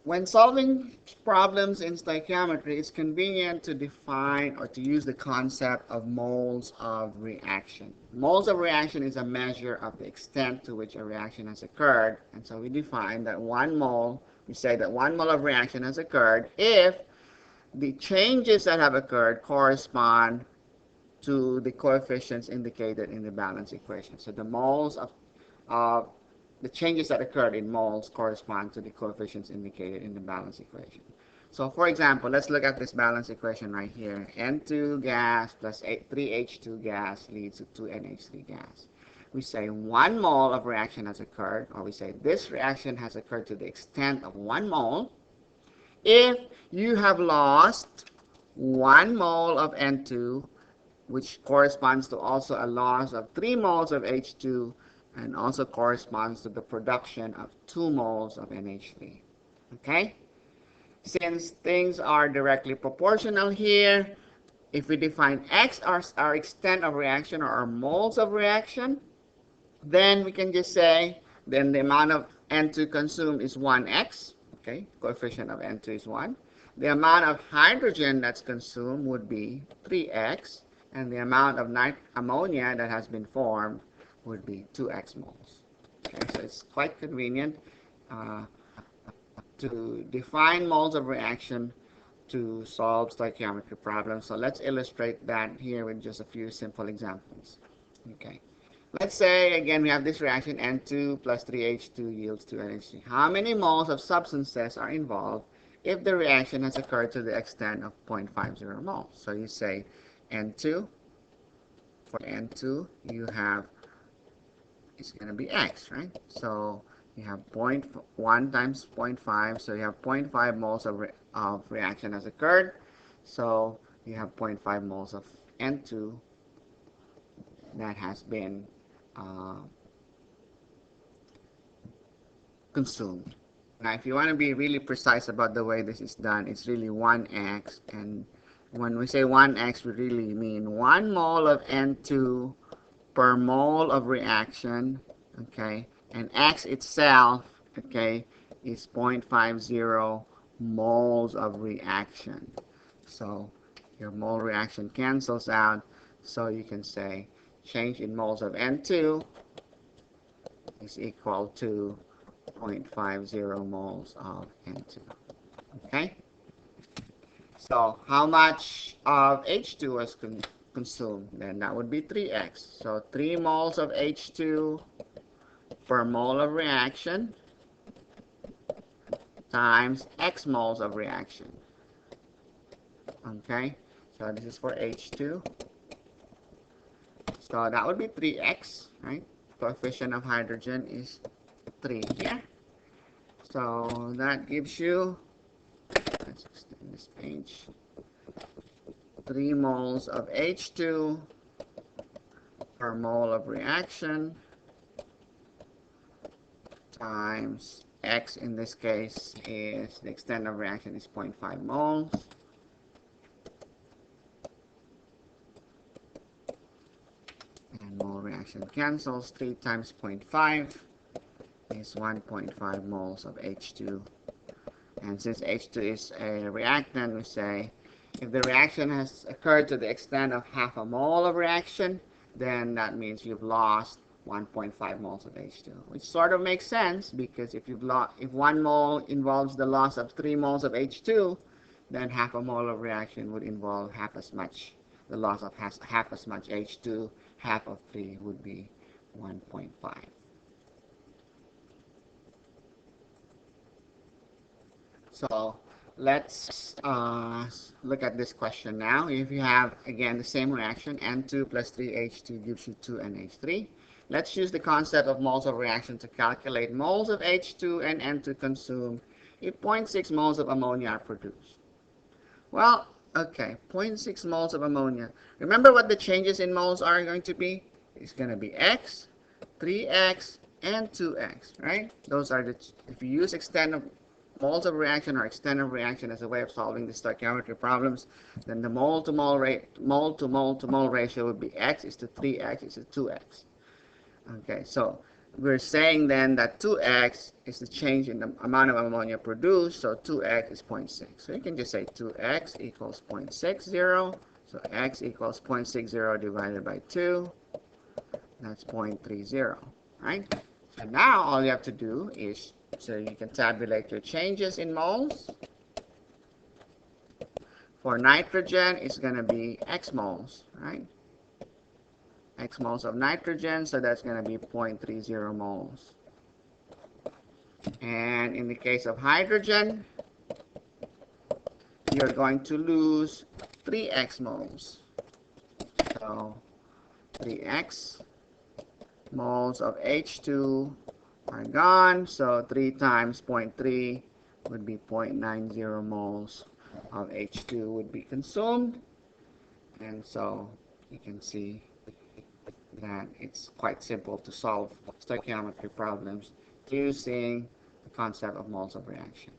When solving problems in stoichiometry, it's convenient to define or to use the concept of moles of reaction. Moles of reaction is a measure of the extent to which a reaction has occurred. And so we define that we say that 1 mole of reaction has occurred if the changes that have occurred correspond to the coefficients indicated in the balance equation. So uh, the changes that occurred in moles correspond to the coefficients indicated in the balance equation. So for example, let's look at this balance equation right here. N2 gas plus 3H2 gas leads to 2NH3 gas. We say 1 mole of reaction has occurred, or we say this reaction has occurred to the extent of 1 mole if you have lost 1 mole of N2, which corresponds to also a loss of 3 moles of H2, and also corresponds to the production of 2 moles of NH3. Okay? Since things are directly proportional here, if we define X as our extent of reaction or our moles of reaction, then we can just say then the amount of N2 consumed is 1X. Okay, coefficient of N2 is 1. The amount of hydrogen that's consumed would be 3X, and the amount of ammonia that has been formed would be 2X moles. Okay, so it's quite convenient to define moles of reaction to solve stoichiometry problems. So let's illustrate that here with just a few simple examples. Okay. Let's say, again, we have this reaction, N2 plus 3H2 yields 2NH3. How many moles of substances are involved if the reaction has occurred to the extent of 0.50 moles? So you say N2, for N2, you have, it's going to be X, right? So you have 0.1 times 0.5, so you have 0.5 moles of reaction has occurred. So you have 0.5 moles of N2 that has been consumed. Now, if you want to be really precise about the way this is done, it's really 1x. And when we say 1x, we really mean 1 mole of N2 per mole of reaction, okay? And x itself, okay, is 0.50 moles of reaction. So your mole reaction cancels out, so you can say change in moles of N2 is equal to 0.50 moles of N2. Okay? So how much of H2 was consumed? Then that would be 3x. So 3 moles of H2 per mole of reaction times x moles of reaction. Okay? So this is for H2. So that would be 3x, right? Coefficient of hydrogen is 3 here. So that gives you, let's extend this page, 3 moles of H2 per mole of reaction times x, in this case, is the extent of reaction is 0.5 moles. And mole reaction cancels. 3 times 0.5 is 1.5 moles of H2. And since H2 is a reactant, we say if the reaction has occurred to the extent of half a mole of reaction, then that means you've lost 1.5 moles of H2, which sort of makes sense because if 1 mole involves the loss of 3 moles of H2, then half a mole of reaction would involve half as much, the loss of half as much H2. Half of 3 would be 1.5. So let's look at this question now. If you have, again, the same reaction, N2 plus 3H2 gives you 2NH3. Let's use the concept of moles of reaction to calculate moles of H2 and N2 consumed if 0.6 moles of ammonia are produced. Well, okay, 0.6 moles of ammonia. Remember what the changes in moles are going to be? It's going to be X, 3X, and 2X, right? Those are the, if you use extent of moles of reaction or extent of reaction as a way of solving the stoichiometry problems, then the mole to mole ratio would be X is to 3X is to 2X. Okay, so we're saying then that 2x is the change in the amount of ammonia produced, so 2x is 0.6. So you can just say 2x equals 0.60. So x equals 0.60 divided by 2. That's 0.30, right? So now all you have to do is, so you can tabulate your changes in moles. For nitrogen, it's going to be x moles, right? X moles of nitrogen, so that's going to be 0.30 moles. And in the case of hydrogen, you're going to lose 3x moles. So 3x moles of H2 are gone, so 3 times 0.3 would be 0.90 moles of H2 would be consumed. And so you can see that it's quite simple to solve stoichiometry problems using the concept of moles of reaction.